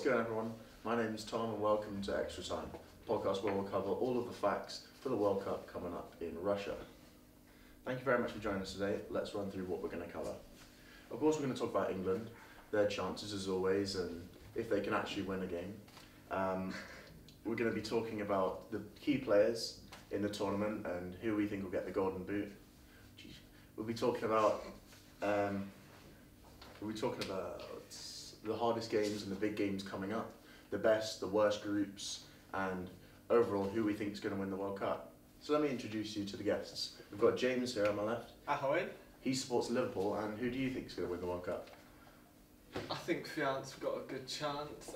going on, everyone? My name is Tom and welcome to Extra Time, a podcast where we'll cover all of the facts for the World Cup coming up in Russia. Thank you very much for joining us today. Let's run through what we're going to cover. Of course, we're going to talk about England, their chances as always, and if they can actually win a game. We're going to be talking about the key players in the tournament and who we think will get the Golden Boot. We'll be talking about the hardest games and the big games coming up, the best, the worst groups, and overall who we think is going to win the World Cup. So let me introduce you to the guests. We've got James here on my left. Ahoy. He supports Liverpool, and who do you think is going to win the World Cup? I think France have got a good chance.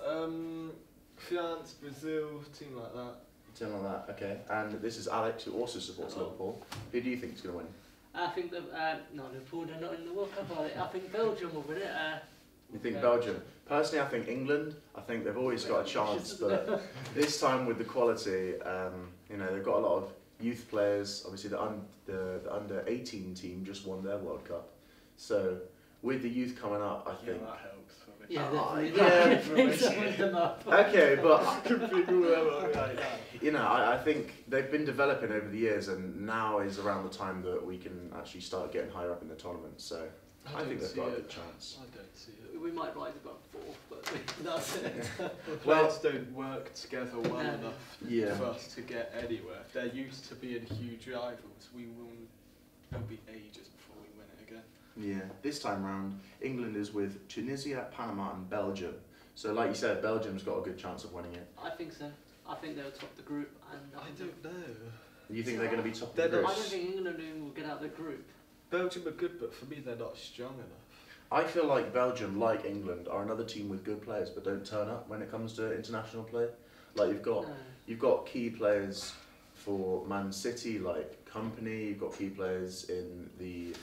France, Brazil, team like that. Team like that, okay. And this is Alex, who also supports Liverpool. Who do you think is going to win? I think that not Liverpool, they're not in the World Cup, are they? I think Belgium will win it. You think Belgium? Personally, I think England. I think they've always got a chance, but this time with the quality, they've got a lot of youth players. Obviously, the under 18 team just won their World Cup, so with the youth coming up, I think. Yeah, that helps for me. Okay, but I I think they've been developing over the years, and now is around the time that we can actually start getting higher up in the tournament. So I think they've got a good chance. I don't see it. We might rise above fourth, but that's it. The players don't work together well enough Yeah. for us to get anywhere. They're used to being huge rivals. It'll be ages before we win it again. Yeah, this time round, England is with Tunisia, Panama, and Belgium. So, like you said, Belgium's got a good chance of winning it. I think so. I think they'll top the group. And I don't know. You think they're going to be top of the They're group? I don't think England will get out of the group. Belgium are good, but for me they're not strong enough. I feel like Belgium, like England, are another team with good players, but don't turn up when it comes to international play. Like you've got key players for Man City, like Kompany. You've got key players in the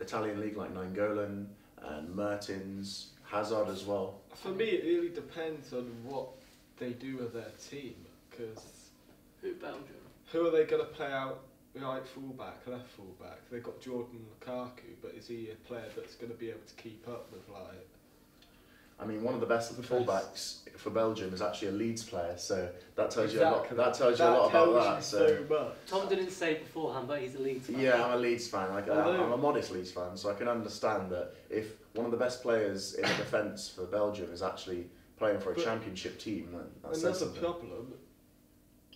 Italian league, like Nainggolan and Mertens, Hazard as well. For me, it really depends on what they do with their team, because Who, Belgium? who are they going to play out? Right fullback, left fullback. They've got Jordan Lukaku, but is he a player that's going to be able to keep up with like? I mean, one of the best fullbacks for Belgium is actually a Leeds player, so that tells you a lot. Exactly. That tells you a lot about that. Tells you so much. Tom didn't say beforehand, but he's a Leeds fan. Yeah, I'm a Leeds fan. Although- I'm a modest Leeds fan, so I can understand that if one of the best players in the defence for Belgium is actually playing for a But championship team, then that says Another something. problem,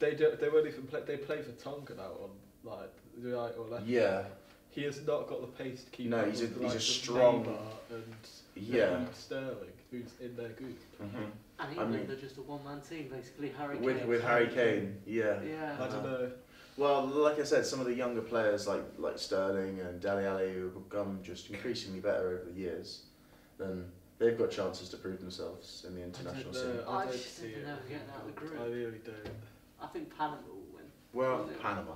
they won't even play. They play for Tonga now on like the right or left. Yeah, He has not got the pace to keep No, up he's with a- the he's a likes of strong- Neymar and yeah. Raheem Sterling, who's in their group. Mhm. And England are just a one-man team, basically. Harry Kane. With Harry Kane, yeah. Yeah. I don't know. Well, like I said, some of the younger players like Sterling and Dele Alli, who have become just increasingly better over the years, then they've got chances to prove themselves in the international scene. I I don't just see think it. they're never getting out of the group. I really don't. I think Panama will win. Well, Yeah. Panama.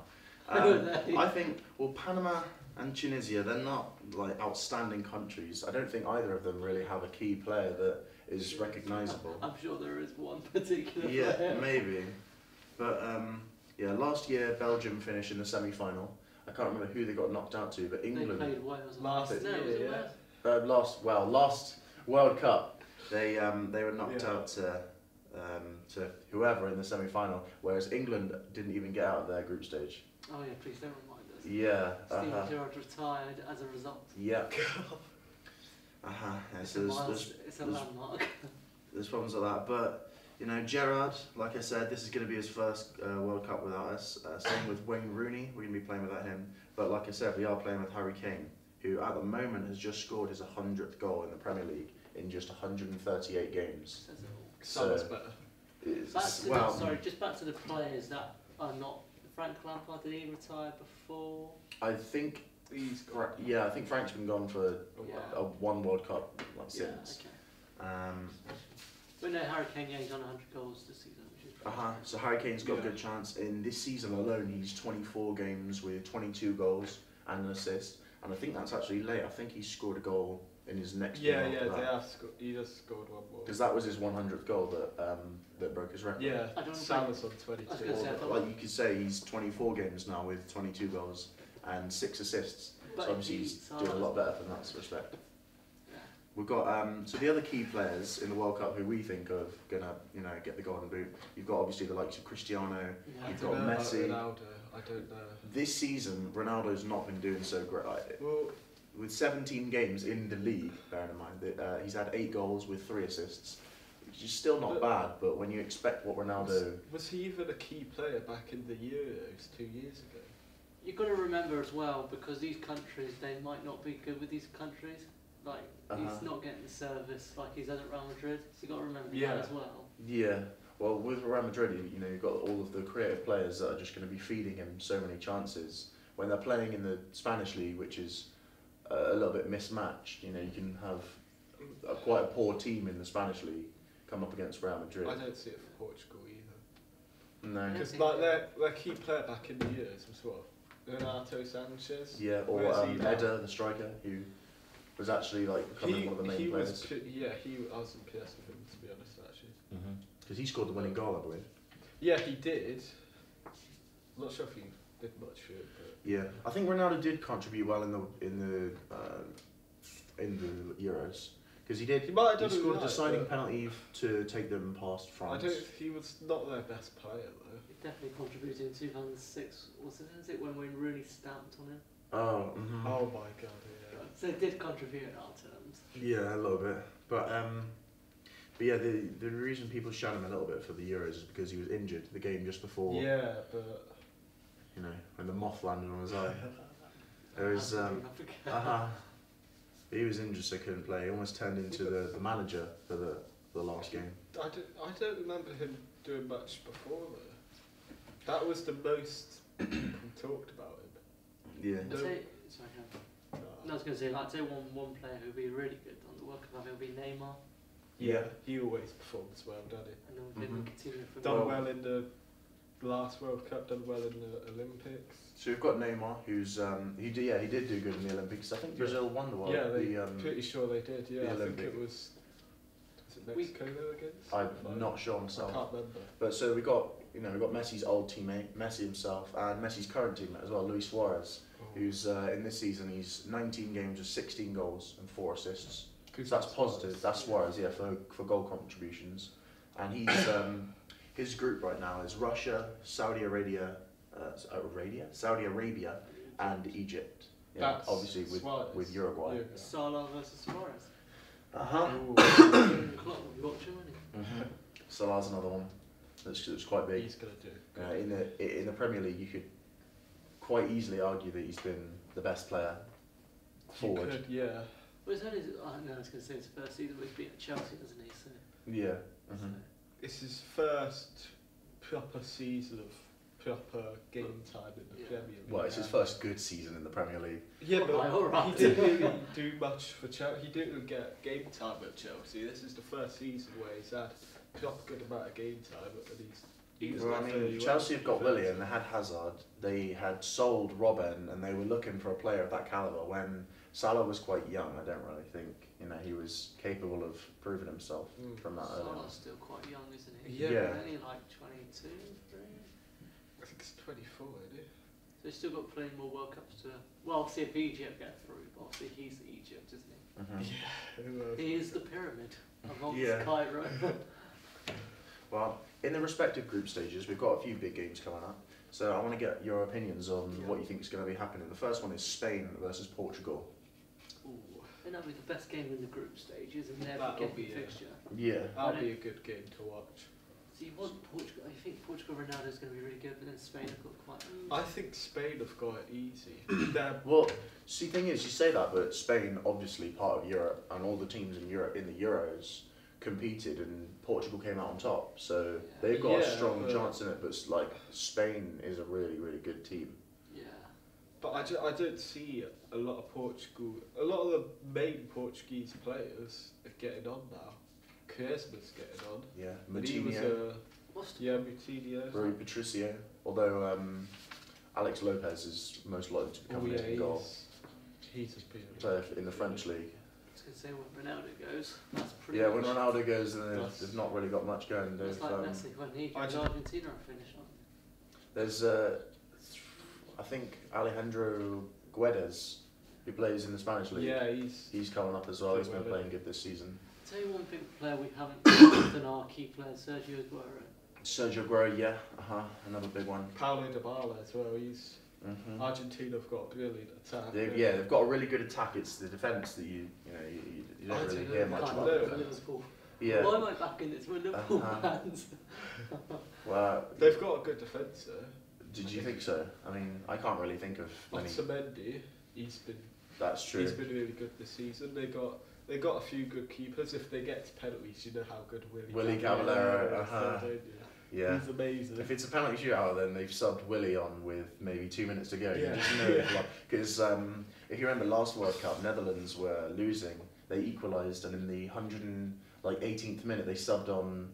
They- I think, Panama and Tunisia, they're not like outstanding countries. I don't think either of them really have a key player that is recognisable. I'm sure there is one particular Yeah, player. maybe. But last year Belgium finished in the semi-final. I can't remember who they got knocked out to, but They England played Wales. Last No, year, was it yeah. Wales? last World Cup, they were knocked Yeah. out to whoever in the semi-final, whereas England didn't even get out of their group stage. Oh yeah, please don't remind us. Yeah. Steven Gerrard retired as a result. Yeah. Yeah, It's so a there's landmark. there's problems like that, but Gerrard, like I said, this is going to be his first World Cup without us. Same with Wayne Rooney, we're going to be playing without him. But like I said, we are playing with Harry Kane, who at the moment has just scored his 100th goal in the Premier League in just 138 games. Says it all. So much So- better. Just back to the players that are not. Frank Lampard, did he retire before? I think, He's got I think Frank's been gone for Yeah. one World Cup since. Yeah, okay. But no, Harry Kane, yeah, he's on 100 goals this season, which is pretty good. So Harry Kane's got a Yeah. good chance. In this season alone, he's 24 games with 22 goals and an assist. And I think that's actually late. I think he scored a goal in his next game. he just scored one more. Because that was his 100th goal that broke his record. Yeah, I don't Salah's on I was 22. gonna say, I Or, thought- like you could say, he's 24 games now with 22 goals and 6 assists. But So obviously he- he's doing a lot better from that respect. Yeah. We've got so the other key players in the World Cup who we think of gonna get the Golden Boot. You've got obviously the likes of Cristiano. Yeah. You've I got don't know about Messi. Ronaldo. I don't know. This season, Ronaldo's not been doing so great. Well, With 17 games in the league, bearing in mind that he's had 8 goals with 3 assists, which is still not bad. But when you expect what Ronaldo, was he even a key player back in the Euros 2 years ago? You've got to remember as well, because these countries, they might not be good with these countries. Like, he's not getting the service like he's at Real Madrid. So you've got to remember that as well. yeah. Well, with Real Madrid, you've got all of the creative players that are just going to be feeding him so many chances. When they're playing in the Spanish league, which is a little bit mismatched, you can have quite a poor team in the Spanish league come up against Real Madrid. I don't see it for Portugal either. No. Because like their key player back in the Euros was what? Renato Sanchez? Yeah, or Where's he now? Eder, the striker, who was actually becoming one of the main players. I was impressed with him, to be honest, actually. Because he scored the winning goal, I believe. Yeah, he did. I'm not sure if he did much for it, but Yeah, I think Ronaldo did contribute well in the Euros because he did. He might have done scored a right, deciding but penalty to take them past France. he was not their best player though. He definitely contributed in 2006. Was it when Wayne Rooney stamped on him? Oh, Oh my god, yeah. So it did contribute in our terms. yeah, a little bit, but yeah, the reason people shun him a little bit for the Euros is because he was injured the game just before. Yeah, but When the moth landed on his eye. There was he was injured, so couldn't play. He almost turned into the manager for the last game. I don't remember him doing much before though. That was the most people talked about him. Yeah. I'd say, sorry, no, I was going to say, I'd say one player who'd be really good on the World Cup, it would be Neymar. Yeah, he always performs well, doesn't he? And then we continue from Done well in the last World Cup, done well in the Olympics. So we've got Neymar, who's he did do good in the Olympics. I think Brazil won the World. Yeah, pretty sure they did. Yeah, I think it was it Mexico they were against? I'm not sure myself. I can't remember. But so we got we got Messi's old teammate, Messi himself, and Messi's current teammate as well, Luis Suarez, who's in this season he's 19 games with 16 goals and 4 assists. So that's positive. That's Suarez, yeah, for goal contributions, and he's his group right now is Russia, Saudi Arabia, and Egypt. Yeah, That's obviously with Uruguay. Yeah. Salah versus Suarez. Ooh. Salah's another one that's quite big. He's gonna do. In the Premier League, you could quite easily argue that he's been the best player forward. You could, yeah. Well, it's only, I was going to say it's the first season we've been at Chelsea, doesn't he? So, Yeah. so It's his first proper season of proper game time in the Premier League. Well, it's his first good season in the Premier League. Yeah, but Alright. he didn't really do much for Chelsea. He didn't get game time at Chelsea. This is the first season where he's had a proper good amount of game time, and he's Well, I mean, Chelsea have got Willian, they had Hazard, they had sold Robben, and they were looking for a player of that calibre when Salah was quite young. I don't really think he was capable of proving himself from that early on. Salah's still quite young, isn't he? Yeah. Only like 22, 3. I think it's 24, isn't it? So he's still got plenty more World Cups to. Well, obviously, if Egypt get through, but obviously he's Egypt, isn't he? Yeah. He is the pyramid amongst Yeah. Cairo. Well, in the respective group stages, we've got a few big games coming up. So I want to get your opinions on what you think is going to be happening. The first one is Spain versus Portugal. Ooh, and that'll be the best game in the group stages, and never That'll get the be, fixture. Yeah. That'll be a good game to watch. So you want Portugal? I think Portugal Ronaldo's going to be really good, but then Spain have got quite. I think Spain have got it easy. Well, see, the thing is, you say that, but Spain, obviously part of Europe, and all the teams in Europe in the Euros competed, and Portugal came out on top. So they've got a strong chance in it. But Spain is a really, really good team. Yeah. But I don't see a lot of Portugal. A lot of the main Portuguese players are getting on now. Griezmann's getting on. Yeah, And he was Moutinho, Moutinho. Rui Patricio. Although Alex Lopez is most likely to become the goal. He's just been. So in the French league. I was going to say when Ronaldo goes, that's pretty. Yeah, much, when Ronaldo goes, they've not really got much going. It's like Messi when he goes Argentina are finished, aren't There's I think Alejandro Guedes, who plays in the Spanish league. Yeah, He's coming up as well. Good He's been weather. playing good this season. Tell you one big player we haven't mentioned than our key player, Sergio Aguero. Sergio Aguero, yeah, another big one. Paulo Dybala as well. Mhm. Argentina have got a brilliant attack. They've got a really good attack. It's the defence that you don't really hear much Can't about. know. the defence. Liverpool. Yeah. Why am I backing it? We're Liverpool fans. Well, They've got a good defence there. did you think so? I mean, I can't really think of many. Otamendi, he's been That's true. really good this season. They got a few good keepers. If they get to penalties, you know how good Willy Caballero, Yeah. He's amazing. If it's a penalty shootout, then they've subbed Willy on with maybe 2 minutes to go. Yeah. You just know, because if you remember last World Cup, Netherlands were losing. They equalised, and in the 118th minute, they subbed on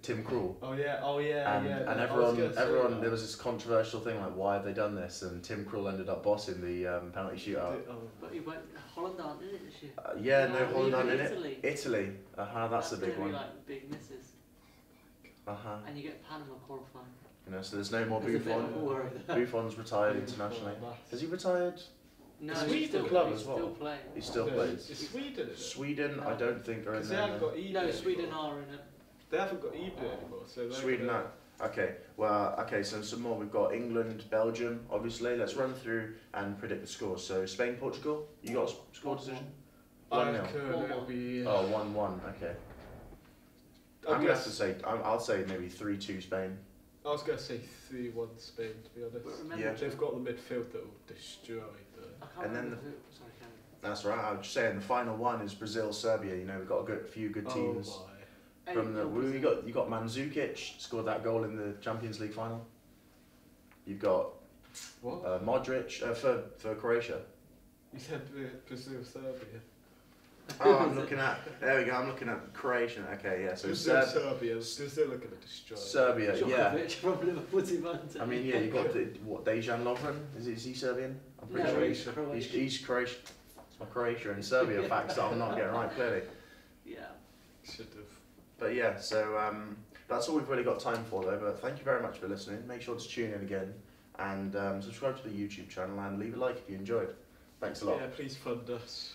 Tim Krul. Oh yeah, And yeah. everyone, there was this controversial thing like, why have they done this? And Tim Krul ended up bossing the penalty shootout. But he went Holland aren't in it this year. Yeah, no, Holland even aren't in Italy. it. Italy, that's a big gonna one. be like big misses. And you get Panama qualifying. So there's no more There's a bit of a Buffon. worry there. Buffon's retired internationally. Has he retired? No, Sweden he's still, club he's as well. still playing. He still plays. It's Sweden, is it? Sweden, I don't think are in Because they there. haven't got Ebro No, Sweden anymore. are in it. They haven't got Ebro anymore, so they're Sweden, gonna- no. Okay, so some more. We've got England, Belgium, obviously. Let's run through and predict the scores. So Spain, Portugal, you got a score decision? I 1-0. reckon it'll be. Oh, 1-1, okay. I'm going to have to say, I'll say maybe 3-2 Spain. I was going to say 3-1 Spain, to be honest. But remember, Yeah. They've got the midfield that will destroy the. I can't And then remember who. Sorry, Karen. That's right, I was just saying the final one is Brazil, Serbia. We've got a few good teams. Oh Hey, From the, you're you Brazil. got Mandzukic, scored that goal in the Champions League final. You've got my. What? Modric for Croatia. You said Brazil, Serbia. Oh, I'm looking at. There we go. I'm looking at Croatian. Okay, yeah. So Brazil, Serbia. Brazil are going to destroy. Serbia, yeah. Djokovic from Liverpool to Manchester. I mean, yeah. You've got Dejan Lovren. Is he Serbian? I'm pretty No, sure he's he's Croatian. he's Croatian. It's my Croatia and Serbia facts that I'm not getting right clearly. Yeah. Should have. But yeah, so that's all we've really got time for though. But thank you very much for listening. Make sure to tune in again and subscribe to the YouTube channel and leave a like if you enjoyed. Thanks a lot. Yeah, please fund us.